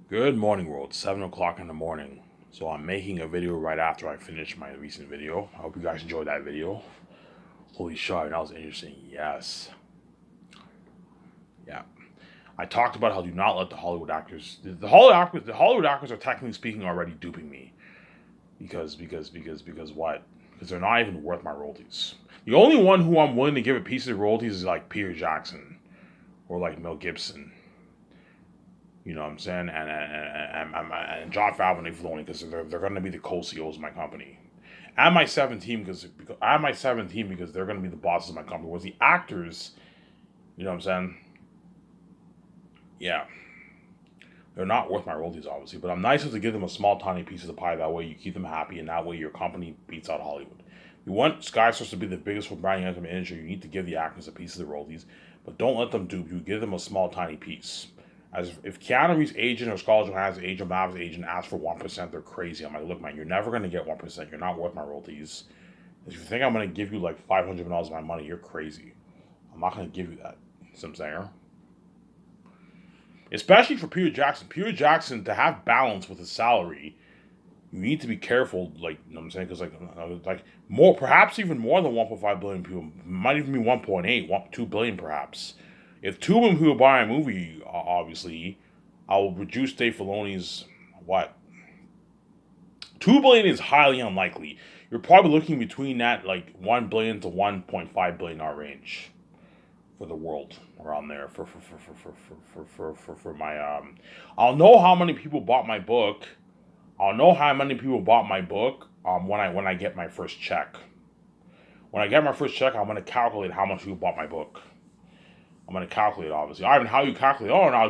Good morning, world. 7 o'clock in the morning. So I'm making a video right after I finish my recent video. I hope you guys enjoyed that video. Holy shit, that was interesting. Yes. Yeah. I talked about how do not let the Hollywood actors the Hollywood actors are technically speaking already duping me. Because what? Because they're not even worth my royalties. The only one who I'm willing to give a piece of the royalties is like Peter Jackson or like Mel Gibson. You know what I'm saying? And John Favreau and Dave Filoni because they're going to be the co-CEOs of my company. And my 17 because I have my 17 because they're going to be the bosses of my company. Whereas the actors, you know what I'm saying? Yeah, they're not worth my royalties obviously, but I'm nice enough to give them a small tiny piece of the pie. That way you keep them happy, and that way your company beats out Hollywood. You want Skystars to be the biggest for branding entertainment industry. You need to give the actors a piece of the royalties, but don't let them dupe you. Give them a small tiny piece. As if Keanu Reeves' agent or Scarlett Johansson's agent or Mav's agent asks for 1%, they're crazy. I'm like, look, man, you're never gonna get 1%. You're not worth my royalties. If you think I'm gonna give you like $500 of my money, you're crazy. I'm not gonna give you that. You know what I'm saying? Especially for Peter Jackson. Peter Jackson to have balance with his salary, you need to be careful. Like you know what I'm saying, because like more, perhaps even more than 1.5 billion people, might even be 1.8, 2 billion perhaps. If 2 billion people buy a movie, obviously, I will reduce Dave Filoni's what 2 billion is highly unlikely. You're probably looking between that like 1 billion to 1.5 billion range for the world around there for my I'll know how many people bought my book. I'll know how many people bought my book when I get my first check. When I get my first check, I'm gonna calculate how much people bought my book. I'm gonna calculate obviously. I mean, how you calculate? Oh, no, I'll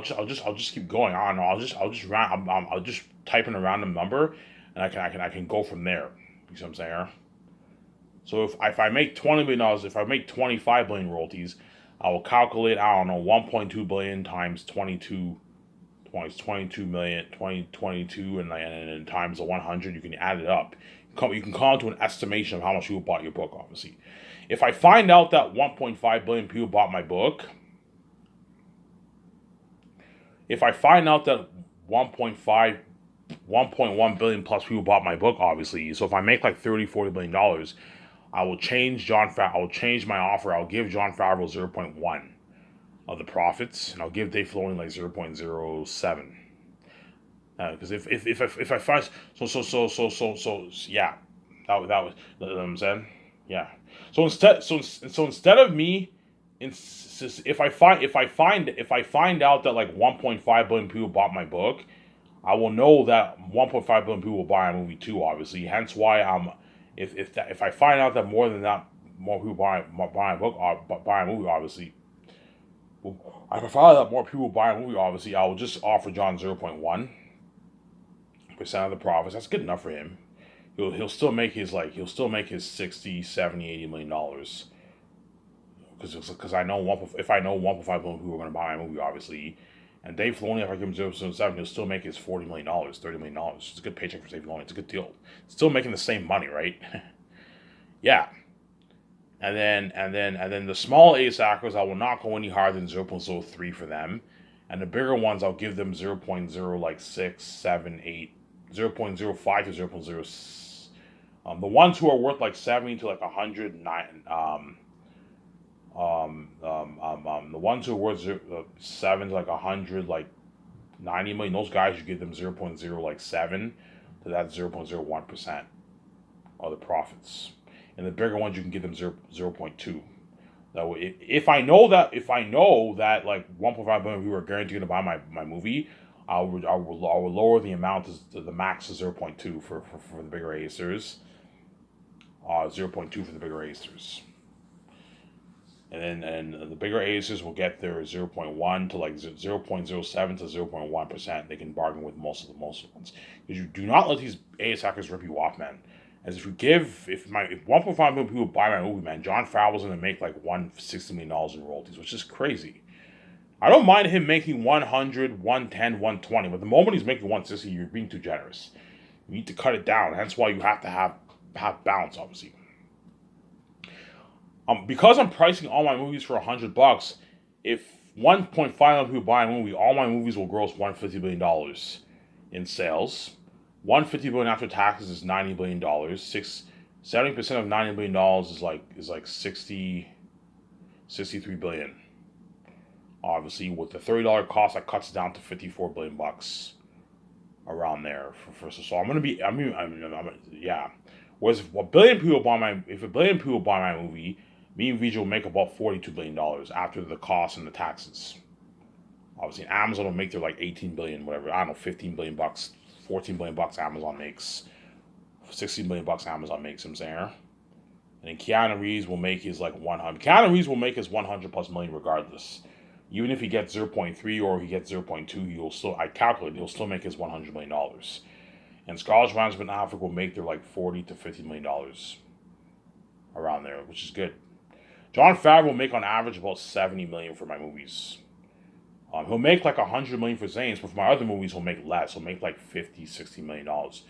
just keep going. I don't know. I'll just type in a random number, and I can go from there. You see what I'm saying? So if I make $20 billion, if I make 25 billion royalties, I will calculate, I don't know, 1.2 billion times 22 million, 2022, and times the 100. You can add it up. You can come to an estimation of how much people bought your book. Obviously, if I find out that 1.5 billion people bought my book, if I find out that 1.5 1.1 billion plus people bought my book, obviously. So if I make like 30-40 billion dollars, I will change my offer. I'll give John Favreau 0.1 of the profits, and I'll give Dave Filoni like 0.07. Because if I find yeah, that was you know what I'm saying, yeah. So instead of me, if I find out that like 1.5 billion people bought my book, I will know that 1.5 billion people will buy a movie too. Obviously, hence why I'm if I find out that more than that more people buy a book or buy a movie, obviously. If I find out that more people buy a movie, obviously, I will just offer John 0.1% of the profits. That's good enough for him. He'll still make his he'll still make his 60, 70, 80 million dollars. Because I know if I know 1.5 billion people are going to buy a movie, obviously, and Dave Filoni, if I give him 0.7, he'll still make his $40 million, $30 million. It's a good paycheck for Dave Filoni. It's a good deal. Still making the same money, right? Yeah. And then the small A actors, I will not go any higher than 0.03 for them, and the bigger ones I'll give them 0.0 like 6, 7, 8, 0.05 to 0.0. The ones who are worth like 70 to like 109 the ones who are worth 7 to like 100 like 90 million, those guys you give them 0.0 like 7 to that 0.01% of the profits, and the bigger ones you can give them 0.2. That way, if I know that like 1.5 billion people are guaranteed to buy my movie, I will lower the amount to the max to 0.2 for the bigger asters, 0.2 for the bigger asters, and the bigger asters will get their 0.1 to like 0.07 to 0.1%. They can bargain with most of the ones, because you do not let these AS hackers rip you off, man. As if 1.5 million people buy my movie, man, John Favreau's gonna make like $160 million in royalties, which is crazy. I don't mind him making 100, 110, 120, but the moment he's making 160, you're being too generous. You need to cut it down. Hence why you have to have balance, obviously. Because I'm pricing all my movies for $100, if 1.5 million people buy a movie, all my movies will gross $150 million. in sales. 150 billion after taxes is $90 billion. 70% of $90 billion is like 63 billion. Obviously, with the $30 cost, that cuts down to 54 billion bucks around there. So I'm gonna be. Yeah. Whereas if a billion people buy my movie, me and VJ will make about $42 billion after the cost and the taxes. Obviously, Amazon will make their like 18 billion, whatever. I don't know, 15 billion bucks, 14 billion bucks. Amazon makes 16 billion bucks. Amazon makes him there. And then Keanu Reeves will make his like 100. Keanu Reeves will make his 100 plus million regardless. Even if he gets 0.3 or he gets 0.2, he'll still make his $100 million. And Scarlett Johansson and Affleck will make their like $40 to $50 million around there, which is good. Jon Favreau will make on average about 70 million for my movies. He'll make like 100 million for Zane's, but for my other movies he'll make less. He'll make like 50, 60 million dollars.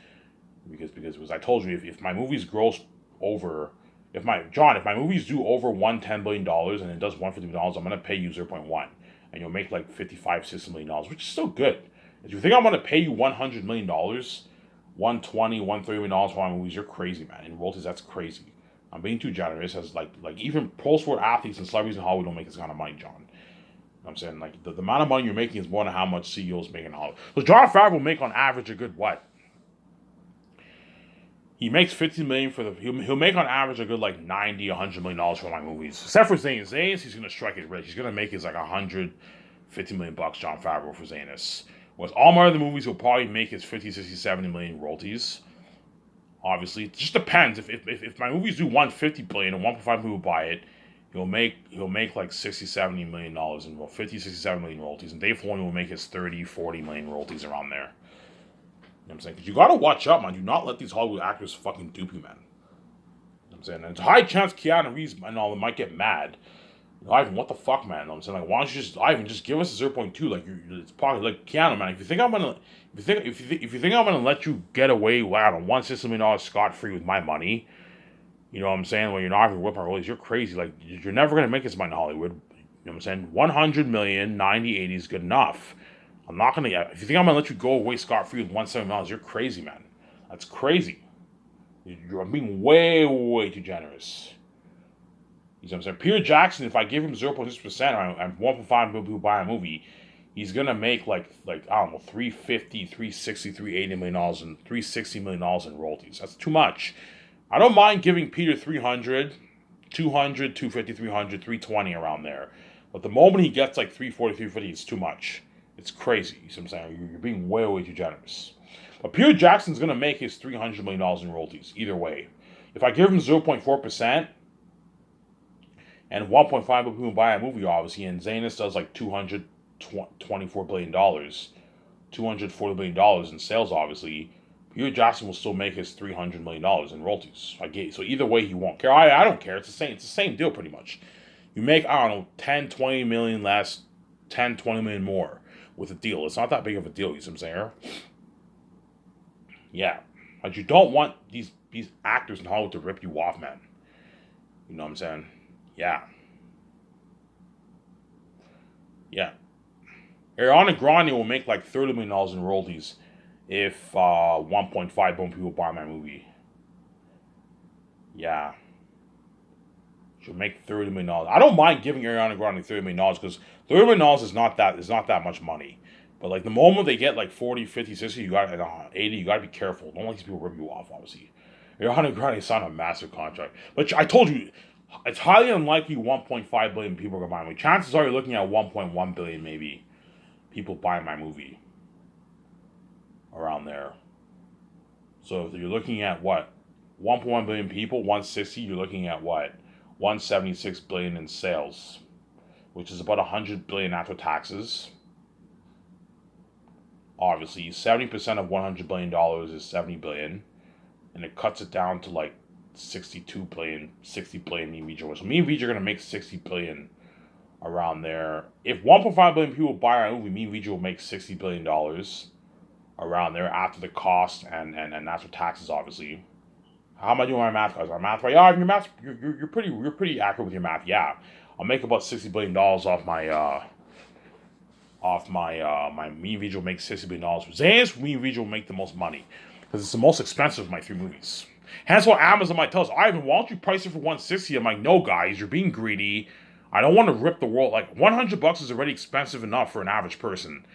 Because I told you, if my movies gross over, if my movies do over $110 billion and it does $150 million, I'm gonna pay you 0.1, and you'll make like 55, 60 million dollars, which is still good. If you think I'm gonna pay you $100 million, 120, $130 million for my movies, you're crazy, man. In royalties, that's crazy. I'm being too generous. As like even pro sport athletes and celebrities in Hollywood don't make this kind of money, John. You know I'm saying, like, the amount of money you're making is more than how much CEOs make in Hollywood. So Jon Favreau will make on average a good what? He makes 50 million for the. He'll make on average a good like 90, $100 million for my movies. Except for Zayn. Zayn's, he's gonna strike it rich. He's gonna make his like 150 million bucks. Jon Favreau for Zaynus. Whereas all my other movies, he'll probably make his 50, 60, 70 million royalties. Obviously, it just depends. If my movies do 150 billion and 1.5 people buy it, he'll make like 60, 70 million dollars in 50, 67 million royalties, and Dave Filoni will make his 30, 40 million royalties around there. You know what I'm saying? Because you gotta watch out, man. Do not let these Hollywood actors fucking dupe you, man. You know what I'm saying? And it's a high chance Keanu Reeves and all them might get mad. Ivan, what the fuck, man? You know what I'm saying? Like, why don't you just give us a 0.2? Like, it's probably like Keanu, man. If you think I'm gonna let you get away, I don't know, $160 million scot free with my money, you know what I'm saying? When you're not even whipping our rollies, you're crazy. Like, you're never gonna make this money in Hollywood. You know what I'm saying? 100 million, 90, 80 is good enough. I'm not gonna. If you think I'm gonna let you go away scot free with $170 million, you're crazy, man. That's crazy. You're being way, way too generous. You know what I'm saying? Peter Jackson, if I give him 0.6% and 1.5 million people buy a movie, he's gonna make like I don't know, 350, 360, 380 million dollars and $360 million in royalties. That's too much. I don't mind giving Peter 300, 200, 250, 300, 320 around there. But the moment he gets like 340, 350, it's too much. It's crazy. You see what I'm saying? You're being way, way too generous. But Peter Jackson's going to make his $300 million in royalties, either way. If I give him 0.4% and 1.5 million people buy a movie, obviously, and Zaynus does like $224 billion, $240 billion in sales, obviously, Peter Jackson will still make his $300 million in royalties. So either way, he won't care. I don't care. It's the same deal, pretty much. You make, I don't know, 10, 20 million less, 10, 20 million more with a deal. It's not that big of a deal, you see what I'm saying? Yeah. But you don't want these actors in Hollywood to rip you off, man. You know what I'm saying? Yeah. Yeah. Ariana Grande will make like $30 million in royalties if 1.5 billion people buy my movie. Yeah. She'll make $30 million. I don't mind giving Ariana Grande $30 million because $30 million is not that much money. But like the moment they get like 40, 50, 60, you got 80, you gotta be careful. Don't let these people rip you off, obviously. Ariana Grande signed a massive contract. But I told you, it's highly unlikely 1.5 billion people are gonna buy my movie. Chances are you're looking at 1.1 billion maybe people buying my movie. Around there. So if you're looking at what? 1.1 billion people, 160, you're looking at what? 176 billion in sales, which is about 100 billion after taxes. Obviously, 70% of $100 billion is 70 billion, and it cuts it down to like 62 billion, 60 billion me and VJ. So me and VJ are gonna make 60 billion around there. If 1.5 billion people buy our movie, me and VJ will make $60 billion around there after the cost and after taxes, obviously. How am I doing my math, guys? My math right? Yeah, your math. You're pretty accurate with your math. Yeah, I'll make about $60 billion off off my my me and VJ will make $60 billion. Zane's me and VJ will make the most money because it's the most expensive of my three movies. Hence why Amazon might tell us, Ivan, why don't you price it for 160? I'm like, no, guys, you're being greedy. I don't want to rip the world. Like, $100 is already expensive enough for an average person.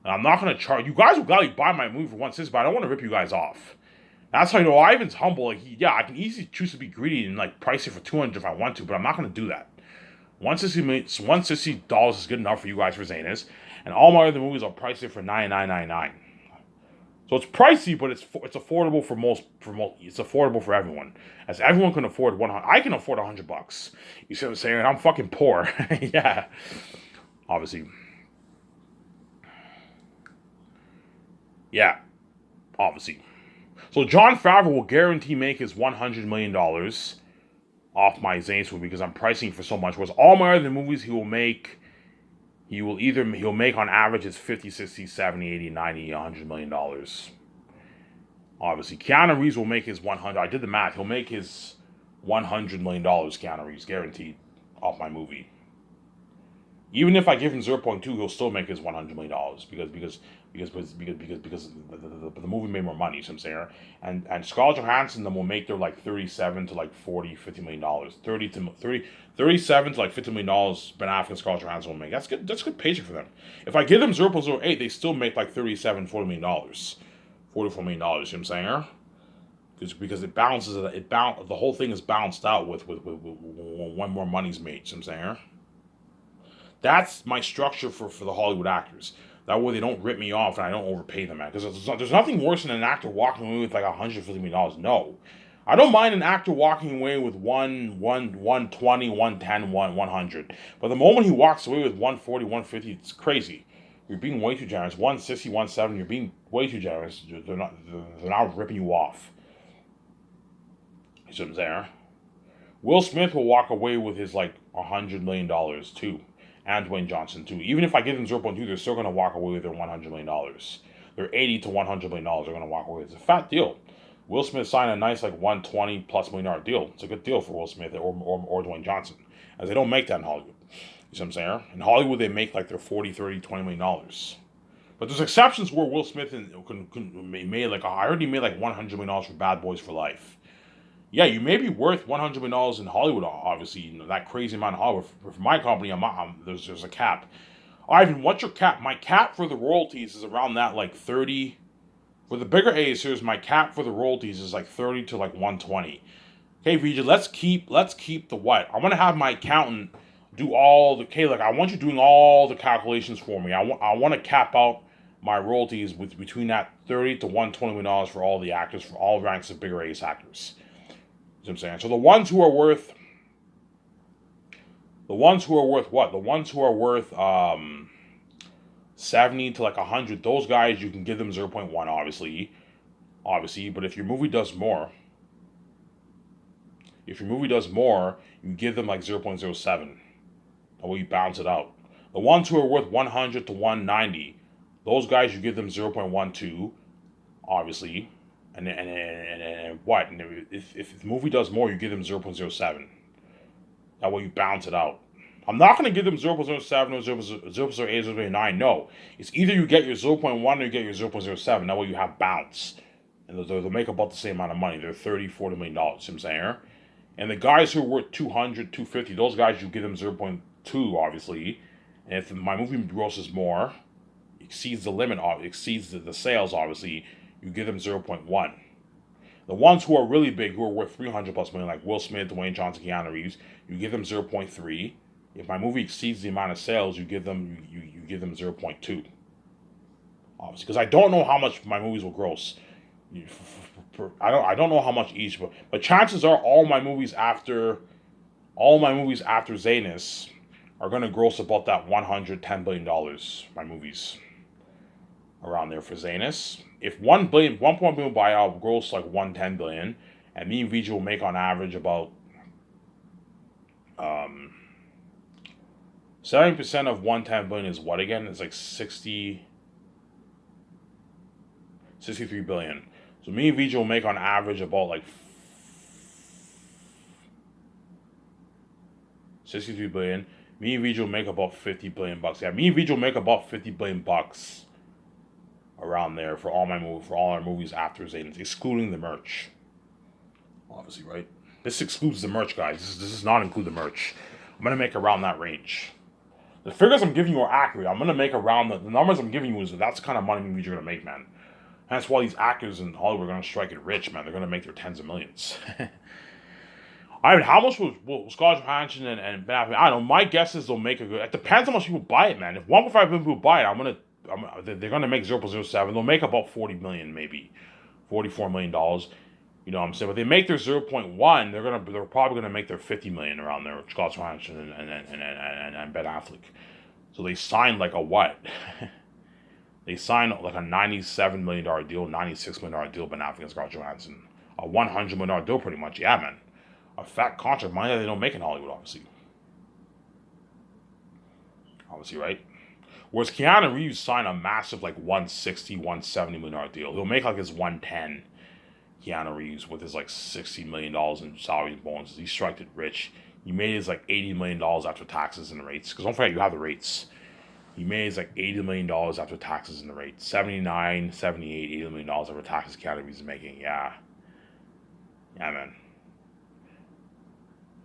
And I'm not going to charge. You guys will gladly buy my movie for 160, but I don't want to rip you guys off. That's how you know Ivan's humble. Like, yeah, I can easily choose to be greedy and like price it for 200 if I want to, but I'm not going to do that. $160 is good enough for you guys for Zanis, and all my other movies I'll price it for $99.99. So it's pricey, but it's affordable for most. It's affordable for everyone, as everyone can afford 100. I can afford $100. You see what I'm saying? I'm fucking poor. Yeah, obviously. Yeah, obviously. So Jon Favreau will guarantee make his $100 million off my Zane's movie because I'm pricing for so much. Whereas all my other movies he'll make on average is 50, 60, 70, 80, 90, $100 million. Obviously, Keanu Reeves will make his 100. I did the math. He'll make his $100 million. Keanu Reeves guaranteed off my movie. Even if I give him 0.2, he'll still make his $100 million because the movie made more money. So I'm saying, and Scarlett Johansson them will make their like 37 to like 40, $50 million, 37 to like $50 million. Ben Affleck and Scarlett Johansson will make. That's good. That's good paycheck for them. If I give them 0.08, they still make like 37, $40 million, $44 million. You know what I'm saying? Because it balances it. The whole thing is balanced out with when more money's made. You know what I'm saying? That's my structure for the Hollywood actors. That way they don't rip me off and I don't overpay them, man. Because there's nothing worse than an actor walking away with like $150 million. No. I don't mind an actor walking away with 120, 110, 100. But the moment he walks away with 140, 150, it's crazy. You're being way too generous. 160, 170, you're being way too generous. They're not ripping you off. You see what I'm saying? Will Smith will walk away with his like $100 million too. And Dwayne Johnson too. Even if I give them 0.2, they're still going to walk away with their $100 million. They're $80 to $100 million. They're going to walk away. It's a fat deal. Will Smith signed a nice like $120+ million deal. It's a good deal for Will Smith or Dwayne Johnson, as they don't make that in Hollywood. You see what I'm saying? In Hollywood, they make like their $40, $30, $20 million. But there's exceptions where Will Smith made like I already made like $100 million for Bad Boys for Life. Yeah, you may be worth $100 million in Hollywood, obviously, you know, that crazy amount of Hollywood. For my company, there's a cap. Ivan, what's your cap? My cap for the royalties is around that, like 30. For the bigger A's, here's my cap for the royalties is like 30 to like 120. Okay, Vijay, let's keep the what? I want to have my accountant do all the, okay, like I want you doing all the calculations for me. I want to cap out my royalties with between that 30 to $120 million for all the actors, for all ranks of bigger A's actors. You know what I'm saying? So the ones who are worth what? The ones who are worth 70 to like 100, those guys you can give them 0.1 obviously, but if your movie does more, you give them like 0.07. That way you balance it out. The ones who are worth 100 to 190, those guys you give them 0.12, obviously. And what? And if the movie does more, you give them 0.07. That way you balance it out. I'm not going to give them 0.07 or 0.08 or 0.9. No. It's either you get your 0.1 or you get your 0.07. That way you have balance. And they'll make about the same amount of money. They're $30, $40 million. You know what I'm saying? And the guys who are worth 200, 250, those guys you give them 0.2, obviously. And if my movie grosses more, exceeds the limit, exceeds the sales, obviously, you give them 0.1. The ones who are really big, who are worth 300+ million, like Will Smith, Dwayne Johnson, Keanu Reeves, you give them 0.3. If my movie exceeds the amount of sales, you give them 0.2. Obviously, because I don't know how much my movies will gross. I don't know how much each, but chances are all my movies after Zanus are gonna gross about that $110 billion. My movies around there for Zanus. If 1 point billion buyout gross like 110 billion, and me and VJ will make on average about 70% of 110 billion is what again? It's like 63 billion. So me and VJ will make on average about like 63 billion. Me and VJ will make about 50 billion bucks. Yeah, me and VJ will make about 50 billion bucks around there for all our movies after Zayn's, excluding the merch. Obviously, right? This excludes the merch, guys. This does not include the merch. I'm gonna make around that range. The figures I'm giving you are accurate. I'm gonna make around the numbers I'm giving you is that's the kind of money me and VJ are gonna make, man. That's why these actors in Hollywood are gonna strike it rich, man. They're gonna make their tens of millions. I mean, how much will Scarlett Johansson and Ben Affleck? I don't know. My guess is they'll make a good. It depends how much people buy it, man. If 1.5 million people buy it, they're gonna make 0.07. They'll make about 40 million, maybe $44 million. You know what I'm saying? But they make their 0.1, they're probably gonna make their 50 million around there. Scarlett Johansson and Ben Affleck. So they signed like a what? They signed like a $97 million deal, $96 million deal. Ben Affleck and Scarlett Johansson, a $100 million deal, pretty much. Yeah, man. A fat contract, money that they don't make in Hollywood, obviously. Obviously, right? Whereas Keanu Reeves signed a massive like 160, $170 million deal. He'll make like his 110. Keanu Reeves with his like $60 million in salaries and bonuses. He struck it rich. He made his like $80 million after taxes and the rates. Because don't forget, you have the rates. He made his like $80 million after taxes and the rates. 79, 78, $80 million after taxes Keanu Reeves is making. Yeah. Yeah, man.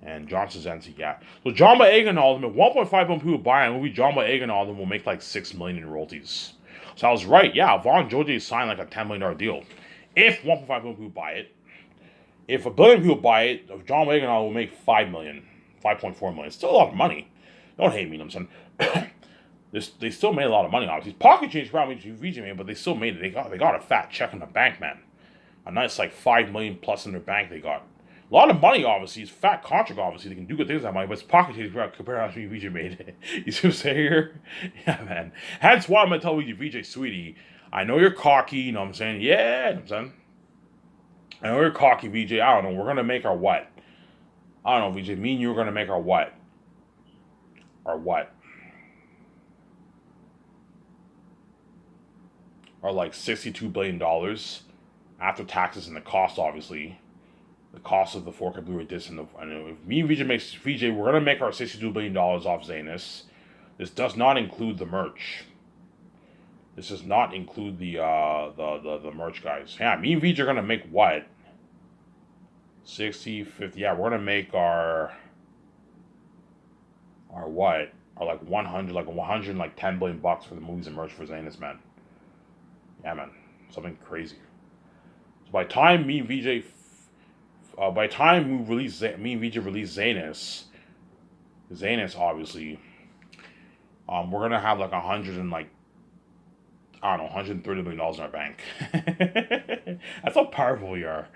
And John Krasinski, yeah. So John Boyega and all of them, at 1.5 million people buy a movie, John Boyega and all of them will make like $6 million in royalties. So I was right, yeah. Vaughn Joji signed like a $10 million deal. If 1.5 million people buy it, if a billion people buy it, John Boyega and all will make 5 million, 5.4 million. It's still a lot of money. Don't hate me, you know what I'm saying? They still made a lot of money, obviously. Pocket change probably VJ made, but they still made it. They got a fat check in the bank, man. A nice like 5 million plus in their bank they got. A lot of money, obviously. It's fat contract, obviously. They can do good things with that money, but it's pocket change compared to how much VJ made. You see what I'm saying here? Yeah, man. Hence why I'm going to tell VJ, sweetie, I know you're cocky, you know what I'm saying? Yeah, you know what I'm saying? I know you're cocky, VJ. I don't know. We're going to make our what? I don't know, VJ. Me and you are going to make our what? Our what? Our like $62 billion after taxes and the cost, obviously. The cost of the 4K Blu-ray disc and if me and VJ, we're gonna make our $62 billion off Zanus. This does not include the merch. This does not include the merch, guys. Yeah, me and VJ are gonna make what? 60, 50. Yeah, we're gonna make our what? Our like 110 billion bucks for the movies and merch for Zanus, man. Yeah, man, something crazy. So by time me and VJ by the time we release, me and VJ release Zanus obviously, we're gonna have like 100 and like I don't know, $130 million in our bank. That's how powerful we are.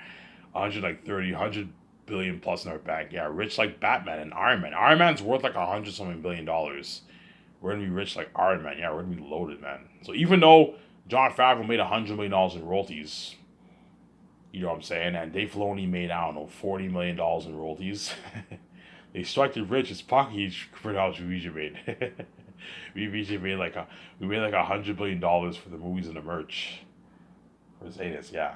100 billion plus in our bank. Yeah, rich like Batman and Iron Man. Iron Man's worth like 100 something billion dollars. We're gonna be rich like Iron Man. Yeah, we're gonna be loaded, man. So even though Jon Favreau made $100 million in royalties, you know what I'm saying? And Dave Filoni made, I don't know, $40 million in royalties. They struck it rich. It's pocket compared to how much VJ made. VJ made like $100 billion for the movies and the merch. For Zetas, yeah.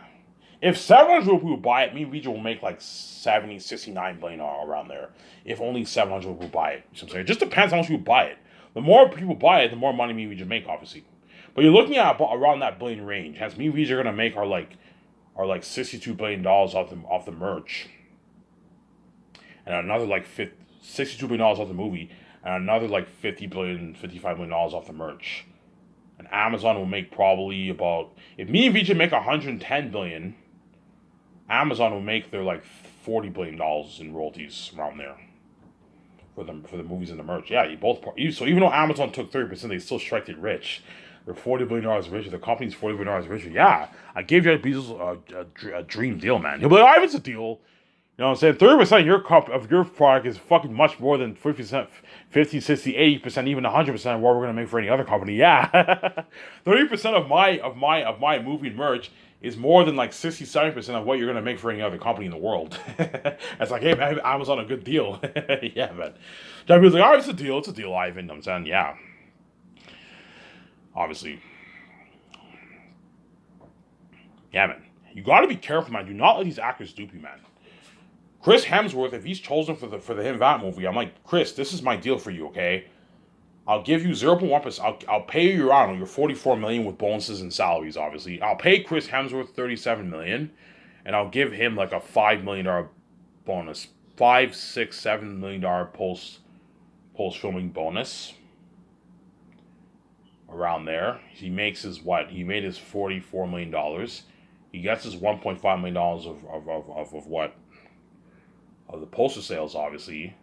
If 700 people buy it, me and VJ will make like 70, 69 billion around there. If only 700 people buy it. You know what I'm saying? It just depends how much people buy it. The more people buy it, the more money me and VJ make, obviously. But you're looking at around that billion range. As me and VJ are gonna make our like $62 billion off the merch, and another like $62 billion off the movie, and another like $50 billion, $55 million off the merch. And Amazon will make probably about, if me and VJ make 110 billion, Amazon will make their like $40 billion in royalties around there for the movies and the merch. Yeah, so even though Amazon took 30%, they still struck it rich. They're $40 billion richer. The company's $40 billion richer. Yeah, I gave Jeff Bezos a dream deal, man. He'll be like, it's a deal. You know what I'm saying? 30% of your product is fucking much more than 50%, 50, 60, 80%, even 100% of what we're gonna make for any other company. Yeah. 30% of my movie and merch is more than like 60, 70% of what you're gonna make for any other company in the world. It's like, hey man, Amazon a good deal. Yeah, man. Jeff Bezos like, it's a deal, Ivan. You know what I'm saying? Yeah. Obviously. Yeah, man. You gotta be careful, man. Do not let these actors dupe you, man. Chris Hemsworth, if he's chosen for the Him That movie, I'm like, Chris, this is my deal for you, okay? I'll give you 0.1%. I'll pay you, I don't know, your 44 million with bonuses and salaries, obviously. I'll pay Chris Hemsworth 37 million, and I'll give him like a $5 million bonus, five, six, $7 million post filming bonus around there. He makes his what? He made his $44 million. He gets his $1.5 million of what? Of the poster sales, obviously,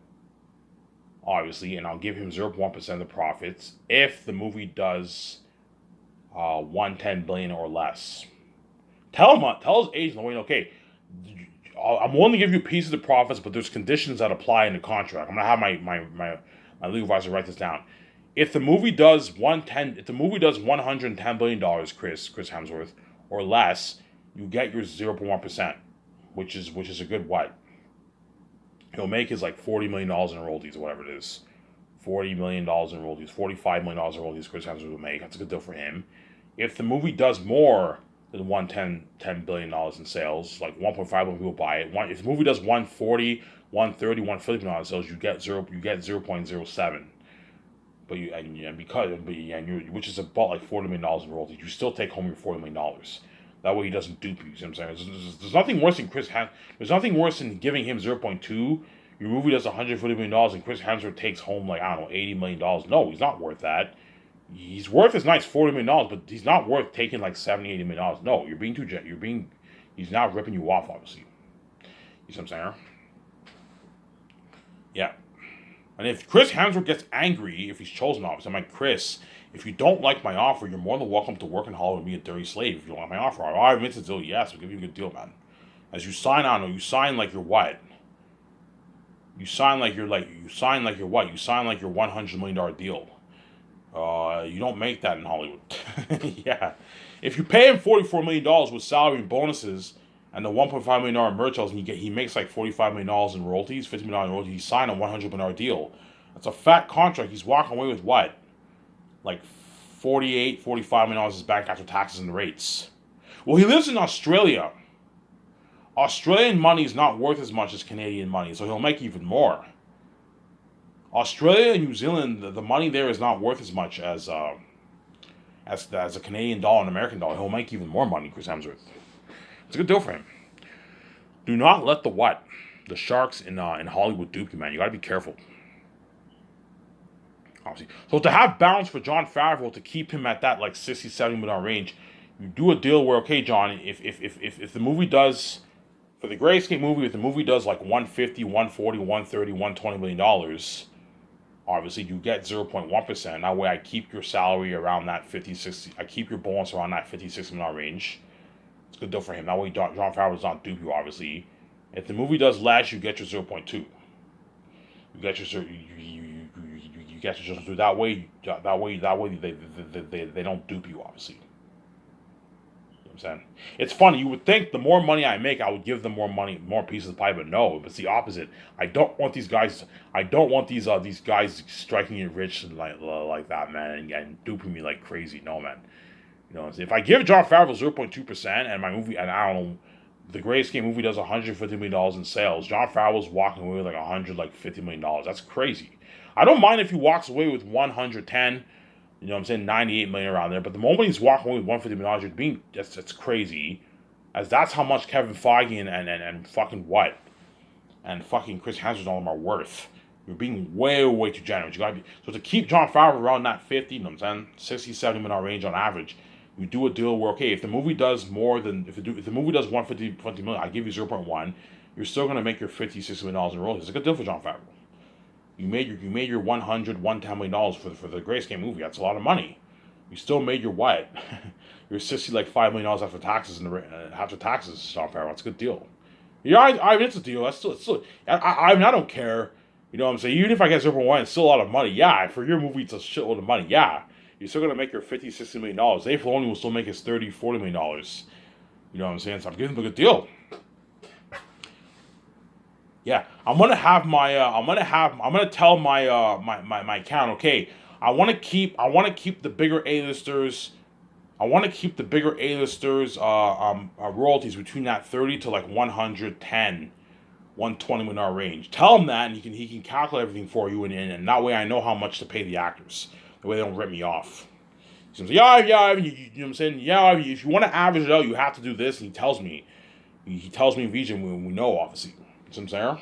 and I'll give him 0.1% of the profits if the movie does 110 billion or less. Tell his agent, Wayne, okay, I'm willing to give you a piece of the profits, but there's conditions that apply in the contract. I'm gonna have my legal advisor write this down. If the movie does 110 billion dollars, Chris Hemsworth, or less, you get your 0.1%, which is a good what? He'll make his like $40 million in royalties or whatever it is. $40 million in royalties, $45 million in royalties Chris Hemsworth will make. That's a good deal for him. If the movie does more than $10 billion in sales, like 1.5 billion people buy it. If the movie does 140, 130, 150 million in sales, you get 0.07. But which is about like $40 million in royalties, you still take home your $40 million. That way he doesn't dupe you. You know what I'm saying? There's nothing worse than there's nothing worse than giving him 0.2. Your movie does $140 million and Chris Hemsworth takes home like, I don't know, $80 million. No, he's not worth that. He's worth his nice $40 million, but he's not worth taking like $70, $80 million. No, you're being too he's not ripping you off, obviously. You see what I'm saying? Yeah. And if Chris Hemsworth gets angry if he's chosen, obviously, I'm like, Chris, if you don't like my offer, you're more than welcome to work in Hollywood and be a dirty slave. If you don't like my offer, I admit to the deal, yes, we'll give you a good deal, man. As you sign on, you sign like you're what? You sign like you're what? You sign like your $100 million deal. You don't make that in Hollywood. Yeah. If you pay him $44 million with salary and bonuses and the $1.5 million merchandise, and he makes like $45 million in royalties, $50 million in royalties, he signed a $100 million deal. That's a fat contract. He's walking away with what? Like $45 million is back after taxes and rates. Well, he lives in Australia. Australian money is not worth as much as Canadian money, so he'll make even more. Australia and New Zealand, the money there is not worth as much as a Canadian dollar and American dollar. He'll make even more money, Chris Hemsworth. It's a good deal for him. Do not let the sharks in Hollywood dupe you, man. You gotta be careful. Obviously. So to have balance for Jon Favreau to keep him at that like 60, 70 million range, you do a deal where, okay, John, if the movie does, for the Grayscape movie, if the movie does like 150, 140, 130, 120 million dollars, obviously you get 0.1%. That way I keep your salary around that 50, 60, I keep your bonus around that 50, 60 million range. It's a good deal for him. That way Jon Favreau does not dupe you, obviously. If the movie does less, you get your 0.2. You get your you get your 0.2. That way they don't dupe you, obviously. You know what I'm saying? It's funny. You would think the more money I make, I would give them more money, more pieces of the pie, but no. It's the opposite. I don't want these guys. I don't want these guys striking it rich and like that, man, and duping me like crazy. No, man. You know what I'm saying? If I give Jon Favreau 0.2% and my movie, and I don't know, the Grayscape movie does $150 million in sales, Jon Favreau's walking away with like $150 million. That's crazy. I don't mind if he walks away with 110, you know what I'm saying, 98 million around there. But the moment he's walking away with $150 million, that's crazy. As that's how much Kevin Feige and fucking what? And fucking Chris Hemsworth all of them are worth. You're being way too generous. You gotta be, so to keep Jon Favreau around that 50, you know what I'm saying, 60, 70 million range on average, you do a deal where, okay, if the movie does more than, if the movie does 150 million, I give you 0.1, you're still going to make your 50, 60 million dollars in royalties. It's a good deal for Jon Favreau. You made your 100, 110 million dollars for the Grayscale movie. That's a lot of money. You still made your what? Your 60 like $5 million after taxes Jon Favreau. That's a good deal. Yeah, I mean, it's a deal. That's still I mean, I don't care. You know what I'm saying? Even if I get 0.1, it's still a lot of money. Yeah, for your movie, it's a shitload of money. Yeah. You're still going to make your $50, $60 million. Dave Filoni will still make his $30, $40 million. You know what I'm saying? So I'm giving him a good deal. Yeah, I'm gonna tell my account, okay, I want to keep the bigger A-listers. I want to keep the bigger A-listers royalties between that 30 to like 110 $120 million range. Tell him that, and he can calculate everything for you, and that way I know how much to pay the actors. That way they don't rip me off. He says, yeah, you know what I'm saying? Yeah, if you want to average it out, you have to do this. And he tells me in region we know, obviously. You know what I'm saying?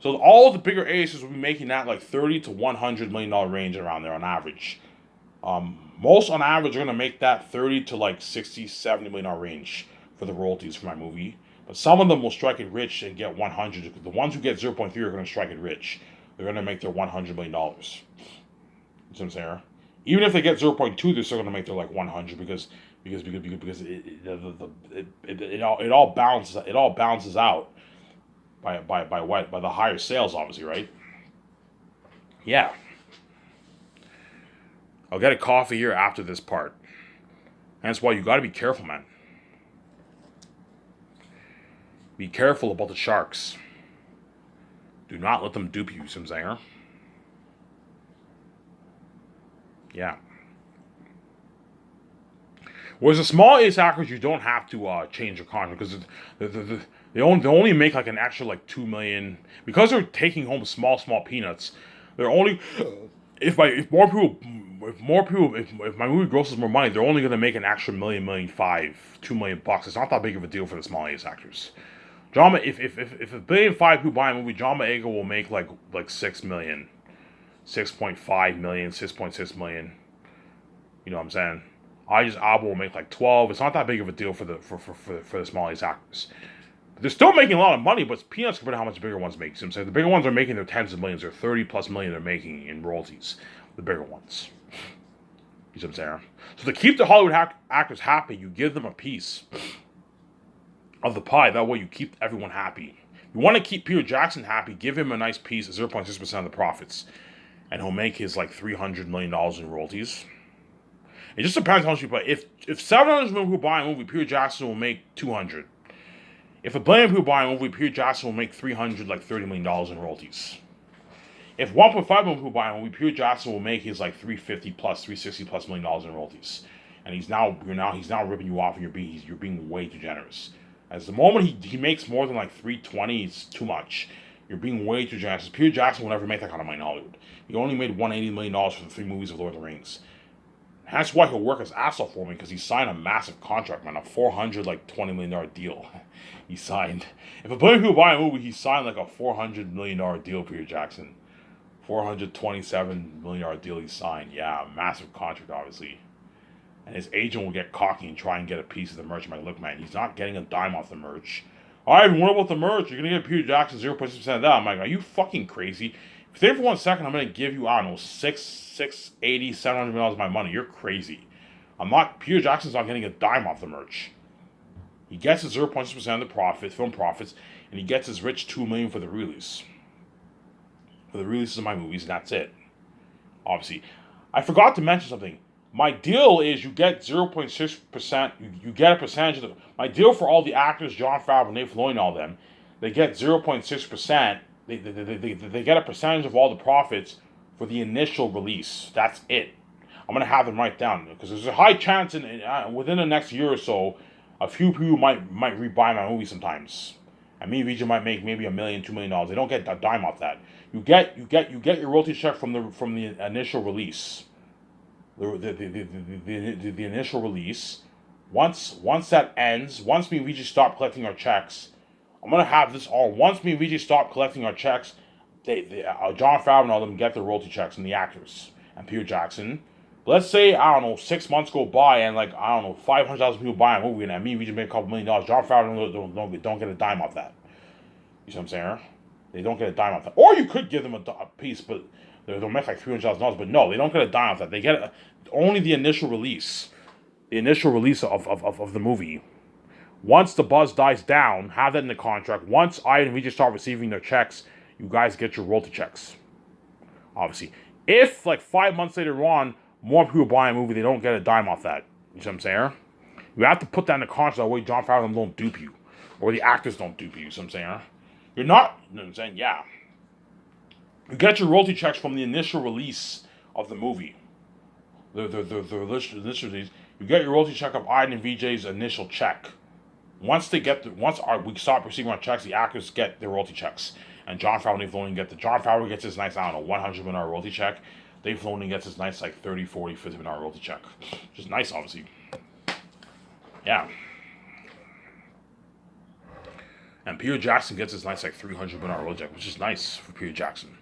So all the bigger aces will be making that like $30 to $100 million range around there on average. Most on average are going to make that 30 to like 60, $70 million range for the royalties for my movie. But some of them will strike it rich and get 100. The ones who get 0.3 are going to strike it rich. They're going to make their $100 million. You know what I'm saying? Even if they get 0.2, they're still going to make their like 100 because it all balances out by the higher sales, obviously, right? Yeah. I'll get a coffee here after this part. That's why you got to be careful, man. Be careful about the sharks. Do not let them dupe you, some singer. Yeah. Whereas the small ace actors, you don't have to change your contract because they only make like an extra like $2 million because they're taking home small peanuts. They're only if my movie grosses more money, they're only going to make an extra $1 million, $2 million bucks. It's not that big of a deal for the small ace actors. Drama, if $1.5 billion people buy a movie, John Boyega will make like $6 million, $6.5 million, $6.6 million. You know what I'm saying? Idris Elba will make like 12. It's not that big of a deal for the small ace actors. But they're still making a lot of money, but it's peanuts compared to how much the bigger ones make. So I'm saying the bigger ones are making their tens of millions. They're 30+ million they're making in royalties. The bigger ones. You know what I'm saying? So to keep the Hollywood actors happy, you give them a piece of the pie. That way you keep everyone happy. You want to keep Peter Jackson happy, give him a nice piece of 0.6% of the profits. And he'll make his like $300 million in royalties. It just depends how much people buy. If 700 million people buy a movie, Peter Jackson will make 200. If 1 billion people buy a movie, Peter Jackson will make $30 million in royalties. If 1.5 million people buy a movie, Peter Jackson will make his like $360+ million in royalties. And he's now ripping you off, and you're being way too generous. As the moment he makes more than like 320, it's too much. You're being way too generous. Peter Jackson will never make that kind of money in Hollywood. He only made $180 million for the 3 movies of Lord of the Rings. That's why he'll work his ass off for me, because he signed a massive contract, man, a $420 million deal. He signed. If 1 billion people buy a movie, he signed like a $400 million deal, Peter Jackson. $427 million deal he signed. Yeah, massive contract, obviously. And his agent will get cocky and try and get a piece of the merch. I'm like, look, man, he's not getting a dime off the merch. All right, what about the merch? You're going to get Peter Jackson 0.6% of that. I'm like, are you fucking crazy? If you think for 1 second I'm going to give you, I don't know, $680, $700 million of my money, you're crazy. Peter Jackson's not getting a dime off the merch. He gets his 0.6% of the film profits, and he gets his rich $2 million for the release. For the releases of my movies, and that's it. Obviously. I forgot to mention something. My deal is you get 0.6%, you get a percentage of my deal for all the actors, Jon Favreau, Dave Filoni, and all them, they get 0.6%. They get a percentage of all the profits for the initial release. That's it. I'm going to have them write down, because there's a high chance within the next year or so, a few people might rebuy my movie sometimes. And me and Vijay might make maybe $1 million, $2 million. They don't get a dime off that. You get your royalty check from the initial release. The initial release. Once that ends, once me and Vijay stop collecting our checks, I'm gonna have this all. Once me and Vijay stop collecting our checks, Jon Favreau and all them get their royalty checks, and the actors and Peter Jackson. Let's say, I don't know, 6 months go by and like, I don't know, 500,000 people buy a movie, and me and Vijay make a couple $1 million. Jon Favreau don't get a dime off that. You see what I'm saying? They don't get a dime off that. Or you could give them a piece, but they'll make like $300,000. But no, they don't get a dime off that. They get only the initial release. The initial release of the movie. Once the buzz dies down, have that in the contract. Once I and Vijay start receiving their checks, you guys get your royalty checks. Obviously. If, like 5 months later on, more people buy a movie, they don't get a dime off that. You see what I'm saying? You have to put that in the contract that way Jon Favreau don't dupe you. Or the actors don't dupe you. You see what I'm saying? You're not, you know what I'm saying? Yeah. You get your royalty checks from the initial release of the movie. The initial release. You get your royalty check of Iden and VJ's initial check. Once we start receiving our checks, the actors get their royalty checks, and Jon Favreau and Dave Filoni get Jon Favreau gets his nice, I don't know, $100 million royalty check. Dave Filoni gets his nice like 30, 40, $50 million royalty check, which is nice, obviously. Yeah. And Peter Jackson gets his nice like $300 million royalty check, which is nice for Peter Jackson,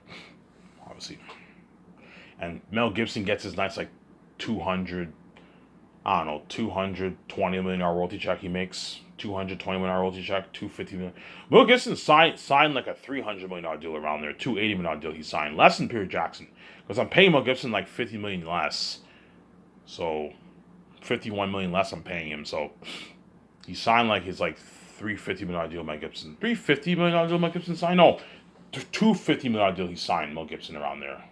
obviously. And Mel Gibson gets his nice like 200, I don't know, $220 million royalty check he makes. $220 million royalty check, $250 million. Mel Gibson signed like a $300 million deal around there, $280 million deal he signed, less than Peter Jackson, because I'm paying Mel Gibson like $50 million less, so $51 million less I'm paying him. So he signed like his like $350 million deal, Mel Gibson. $350 million deal Mel Gibson signed? No, $250 million deal he signed, Mel Gibson, around there.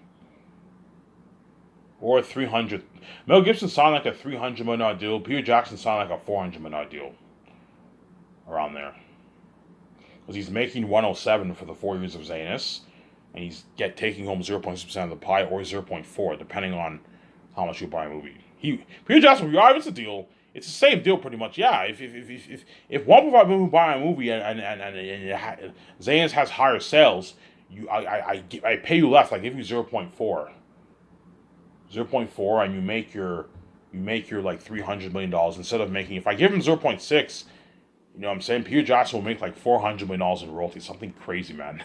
Or 300. Mel Gibson signed like a $300 million deal. Peter Jackson signed like a $400 million deal. Around there. Because he's making 107 for the 4 years of Zanus. And he's taking home 0.6% of the pie or 0.4, depending on how much you buy a movie. Peter Jackson, regardless of the deal, it's the same deal pretty much. Yeah, if 1.5 million buy a movie and Zanus has higher sales, I pay you less. I give you 0.4. 0.4, and you make your like $300 million instead of making, if I give him 0.6, you know what I'm saying, Peter Jackson will make like $400 million in royalties. Something crazy, man.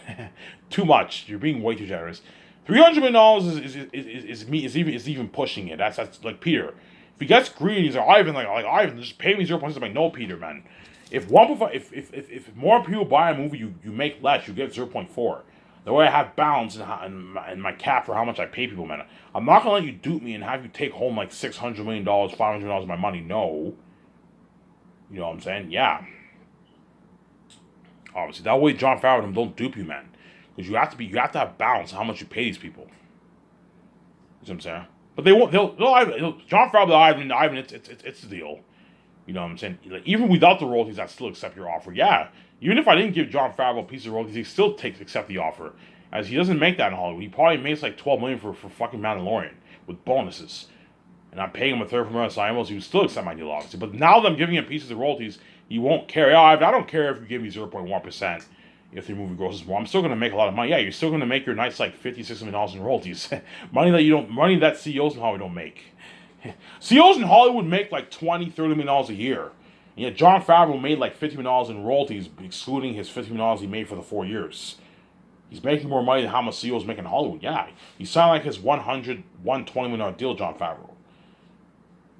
Too much. You're being way too generous. $300 million is even pushing it. That's like Peter. If he gets greedy, he's like Ivan, just pay me 0.6. I'm like, no, Peter, man. If more people buy a movie, you make less. You get 0.4. The way I have balance in my cap for how much I pay people, man. I'm not gonna let you dupe me and have you take home like $600 million, $500 million of my money. No. You know what I'm saying? Yeah. Obviously, that way Jon Favreau and them don't dupe you, man. Because you have to have balance on how much you pay these people. You know what I'm saying? But Jon Favreau, Ivan, it's the deal. You know what I'm saying? Like, even without the royalties, I'd still accept your offer. Yeah. Even if I didn't give Jon Favreau a piece of royalties, he'd still accept the offer. As he doesn't make that in Hollywood. He probably makes like $12 million for fucking Mandalorian with bonuses. And I'm paying him a third from Ron Simons, he would still accept my deal, obviously. But now that I'm giving him pieces of royalties, he won't care. I don't care if you give me 0.1% if the movie grosses more. I'm still going to make a lot of money. Yeah, you're still going to make your nice like $50-$60 million in royalties. money that CEOs in Hollywood don't make. CEOs in Hollywood make like $20-$30 million a year. And yet Jon Favreau made like $50 million in royalties, excluding his $50 million he made for the 4 years. He's making more money than how much CEOs make in Hollywood. Yeah, he signed like his $120 million deal, Jon Favreau.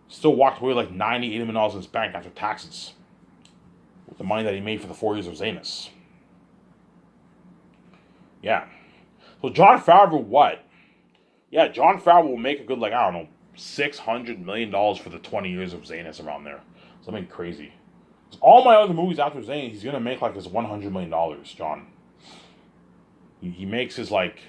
Still walked away like $80 million in his bank after taxes. With the money that he made for the 4 years of Zanus. Yeah. So Jon Favreau, what? Yeah, Jon Favreau will make a good, like, I don't know, $600 million for the 20 years of Zanus around there. Something crazy. All my other movies after Zanus, he's going to make like his $100 million, John. He makes his like,